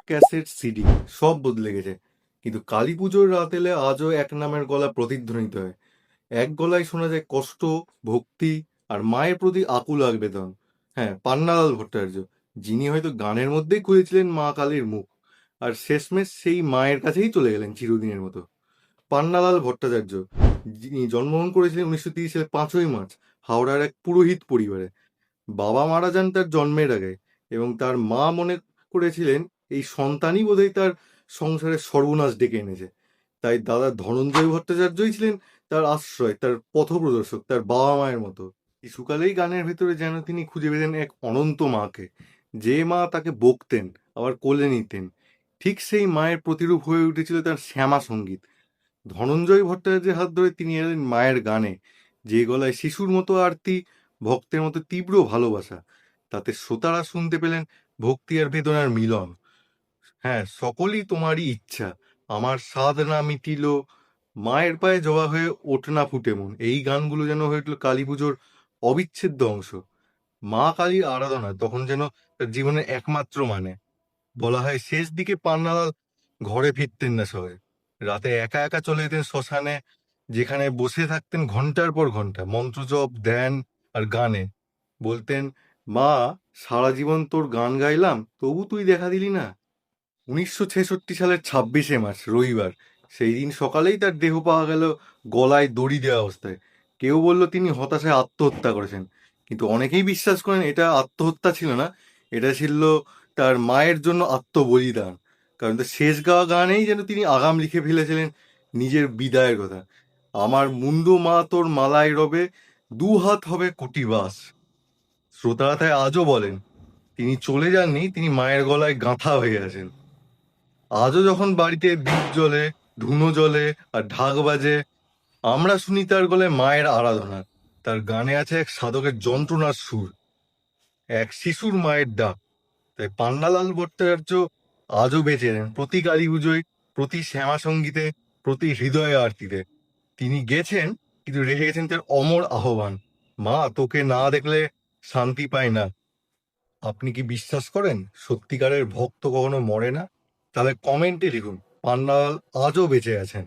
Cassette, CD সব বদলে গেছে, কিন্তু কালী পুজোর রাত এলে আজও এক নামের গলা প্রতিধ্বনিত হয়। এক গলায় শোনা যায় কষ্ট, ভক্তি আর মায়ের প্রতি আকুল আবেদন। হ্যাঁ, পান্নালাল ভট্টাচার্য, যিনি হয়তো গানের মধ্যেই খুঁজেছিলেন মা কালীর মুখ, আর শেষমেশ সেই মায়ের কাছেই চলে গেলেন চিরদিনের মতো। পান্নালাল ভট্টাচার্য, যিনি জন্মগ্রহণ করেছিলেন 1930 সালে 5ই মার্চ হাওড়ার এক পুরোহিত পরিবারে। বাবা মারা যান তার জন্মের আগে, এবং তার মা মনে করেছিলেন এই সন্তানই বোধহয় তার সংসারের সর্বনাশ ডেকে এনেছে। তাই দাদা ধনঞ্জয় ভট্টাচার্যই ছিলেন তার আশ্রয়, তার পথপ্রদর্শক, তার বাবা মায়ের মতো। শিশুকালেই গানের ভেতরে যেন তিনি খুঁজে পেতেন এক অনন্ত মাকে, যে মা তাকে বকতেন, আবার কোলে নিতেন। ঠিক সেই মায়ের প্রতিরূপ হয়ে উঠেছিল তার শ্যামা সঙ্গীত। ধনঞ্জয় ভট্টাচার্যের হাত ধরে তিনি এলেন মায়ের গানে, যে গলায় শিশুর মতো আরতি, ভক্তের মতো তীব্র ভালোবাসা। তাতে শ্রোতারা শুনতে পেলেন ভক্তি আর বেদনার মিলন। হ্যাঁ, সকলই তোমারই ইচ্ছা, আমার সাধ না মিটিল, মায়ের পায়ে জবা হয়ে ওঠ না ফুটে মন, এই গানগুলো যেন হয়ে উঠল কালী পুজোর অবিচ্ছেদ্য অংশ। মা কালীর আরাধনা তখন যেন তার জীবনের একমাত্র মানে। বলা হয় শেষ দিকে পান্নালাল ঘরে ফিরতেন না শহরে, রাতে একা একা চলে যেতেন শ্মশানে, যেখানে বসে থাকতেন ঘন্টার পর ঘন্টা মন্ত্রজপ, ধ্যান আর গানে। বলতেন, মা, সারা জীবন তোর গান গাইলাম, তবু তুই দেখা দিলি না। 1966 সালের 26শে মার্চ রবিবার, সেই দিন সকালেই তার দেহ পাওয়া গেল গলায় দড়ি দেওয়া অবস্থায়। কেউ বলল তিনি হতাশায় আত্মহত্যা করেছেন, কিন্তু অনেকেই বিশ্বাস করেন এটা আত্মহত্যা ছিল না, এটা ছিল তার মায়ের জন্য আত্মবলিদান। কারণ তার শেষ গাওয়া গানেই যেন তিনি আগাম লিখে ফেলেছিলেন নিজের বিদায়ের কথা। আমার মুন্ডু মা তোর মালায় রবে, দু হাত হবে কোটি বাস। শ্রোতারা তাই আজও বলেন তিনি চলে যাননি, তিনি মায়ের গলায় গাঁথা হয়ে আছেন। আজও যখন বাড়িতে দীপ জ্বলে, ধুনো জ্বলে আর ঢাক বাজে, আমরা শুনি তার গলায় মায়ের আরাধনা। তার গানে আছে এক সাধকের যন্ত্রণার সুর, এক শিশুর মায়ের ডাক। তাই পান্নালাল ভট্টাচার্য আজও বেঁচে নেন প্রতি কালী পুজোয়, প্রতি শ্যামা সঙ্গীতে, প্রতি হৃদয় আরতিতে। তিনি গেছেন, কিন্তু রেখে গেছেন তার অমর আহ্বান, মা তোকে না দেখলে শান্তি পায় না। আপনি কি বিশ্বাস করেন সত্যিকারের ভক্ত কখনো মরে না? তাহলে কমেন্টে লিখুন, পান্নালাল আজও বেঁচে আছেন।